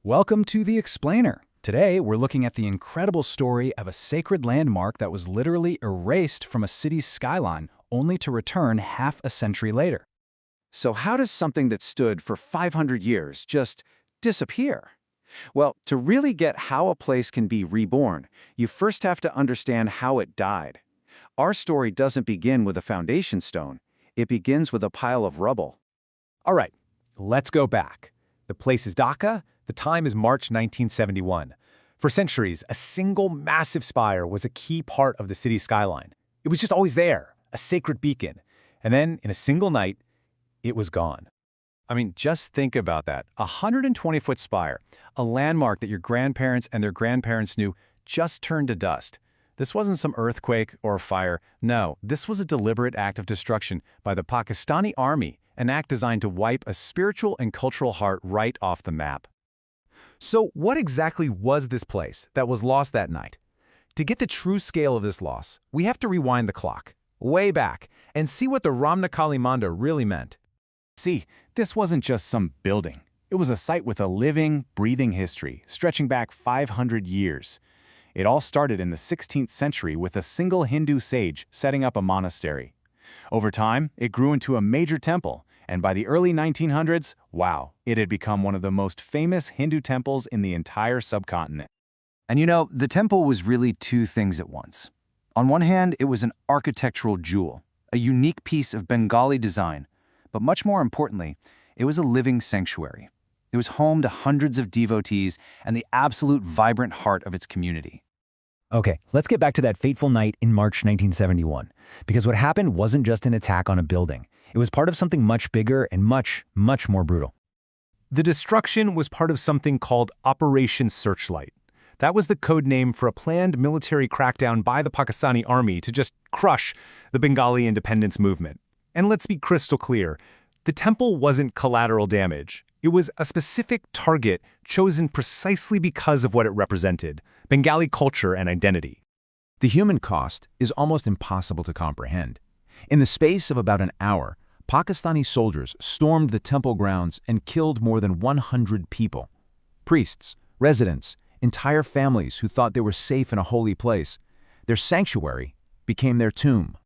Welcome to The Explainer. Today, we're looking at the incredible story of a sacred landmark that was literally erased from a city's skyline, only to return half a century later. So how does something that stood for 500 years just disappear? Well, to really get how a place can be reborn, you first have to understand how it died. Our story doesn't begin with a foundation stone. It begins with a pile of rubble. All right, let's go back. The place is Dhaka. The time is March 1971. For centuries, a single massive spire was a key part of the city's skyline. It was just always there, a sacred beacon. And then, in a single night, it was gone. I mean, just think about that. A 120-foot spire, a landmark that your grandparents and their grandparents knew, just turned to dust. This wasn't some earthquake or a fire. No, this was a deliberate act of destruction by the Pakistani army, an act designed to wipe a spiritual and cultural heart right off the map. So what exactly was this place that was lost that night? To get the true scale of this loss, we have to rewind the clock, way back, and see what the Ramna Kali Mandir really meant. See, this wasn't just some building. It was a site with a living, breathing history, stretching back 500 years. It all started in the 16th century with a single Hindu sage setting up a monastery. Over time, it grew into a major temple, and by the early 1900s, wow, it had become one of the most famous Hindu temples in the entire subcontinent. And you know, the temple was really two things at once. On one hand, it was an architectural jewel, a unique piece of Bengali design, but much more importantly, it was a living sanctuary. It was home to hundreds of devotees and the absolute vibrant heart of its community. Okay, let's get back to that fateful night in March 1971, because what happened wasn't just an attack on a building. It was part of something much bigger and much more brutal. The destruction was part of something called Operation Searchlight. That was the code name for a planned military crackdown by the Pakistani army to just crush the Bengali independence movement. And let's be crystal clear, the temple wasn't collateral damage. It was a specific target chosen precisely because of what it represented, Bengali culture and identity. The human cost is almost impossible to comprehend. In the space of about an hour, Pakistani soldiers stormed the temple grounds and killed more than 100 people. Priests, residents, entire families who thought they were safe in a holy place. Their sanctuary became their tomb.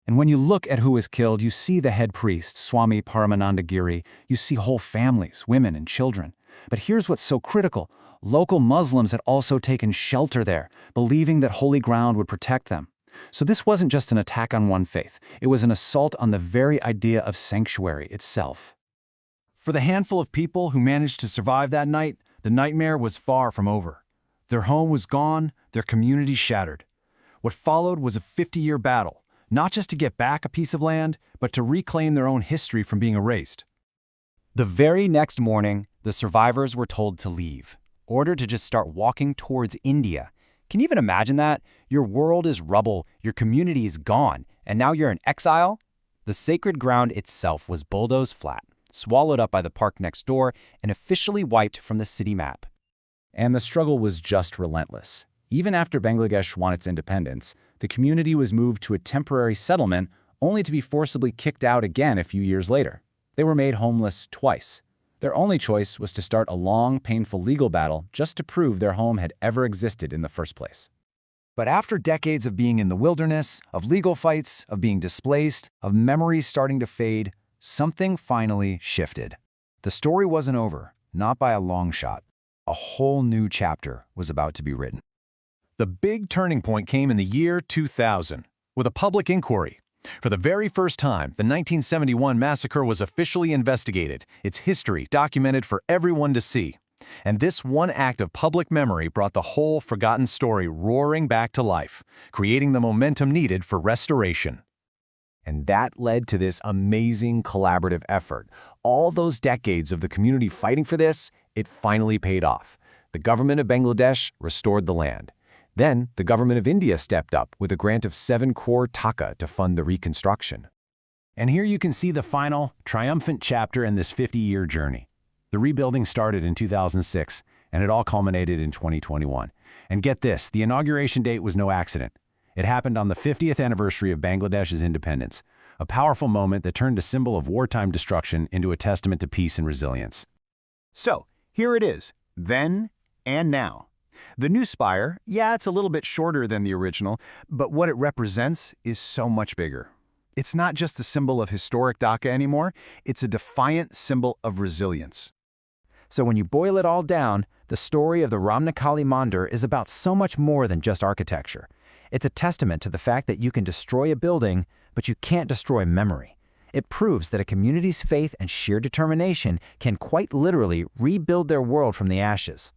And when you look at who was killed, you see the head priest, Swami Paramanandagiri. You see whole families, women and children. But here's what's so critical. Local Muslims had also taken shelter there, believing that holy ground would protect them. So this wasn't just an attack on one faith. It was an assault on the very idea of sanctuary itself. For the handful of people who managed to survive that night, the nightmare was far from over. Their home was gone, their community shattered. What followed was a 50-year battle, not just to get back a piece of land, but to reclaim their own history from being erased. The very next morning, the survivors were told to leave, ordered to just start walking towards India. Can you even imagine that? Your world is rubble, your community is gone, and now you're in exile? The sacred ground itself was bulldozed flat, swallowed up by the park next door, and officially wiped from the city map. And the struggle was just relentless. Even after Bangladesh won its independence, the community was moved to a temporary settlement only to be forcibly kicked out again a few years later. They were made homeless twice. Their only choice was to start a long, painful legal battle just to prove their home had ever existed in the first place. But after decades of being in the wilderness, of legal fights, of being displaced, of memories starting to fade, something finally shifted. The story wasn't over, not by a long shot. A whole new chapter was about to be written. The big turning point came in the year 2000, with a public inquiry. For the very first time, the 1971 massacre was officially investigated, its history documented for everyone to see. And this one act of public memory brought the whole forgotten story roaring back to life, creating the momentum needed for restoration. And that led to this amazing collaborative effort. All those decades of the community fighting for this, it finally paid off. The government of Bangladesh restored the land. Then, the government of India stepped up with a grant of 7 crore taka to fund the reconstruction. And here you can see the final, triumphant chapter in this 50-year journey. The rebuilding started in 2006, and it all culminated in 2021. And get this, the inauguration date was no accident. It happened on the 50th anniversary of Bangladesh's independence, a powerful moment that turned a symbol of wartime destruction into a testament to peace and resilience. So, here it is. Then and now. The new spire, yeah, it's a little bit shorter than the original, but what it represents is so much bigger. It's not just a symbol of historic Dhaka anymore, it's a defiant symbol of resilience. So when you boil it all down, the story of the Ramna Kali Mandir is about so much more than just architecture. It's a testament to the fact that you can destroy a building, but you can't destroy memory. It proves that a community's faith and sheer determination can quite literally rebuild their world from the ashes.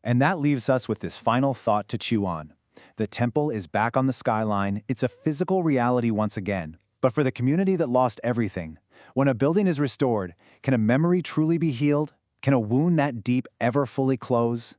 And that leaves us with this final thought to chew on. The temple is back on the skyline. It's a physical reality once again. But for the community that lost everything, when a building is restored, can a memory truly be healed? Can a wound that deep ever fully close?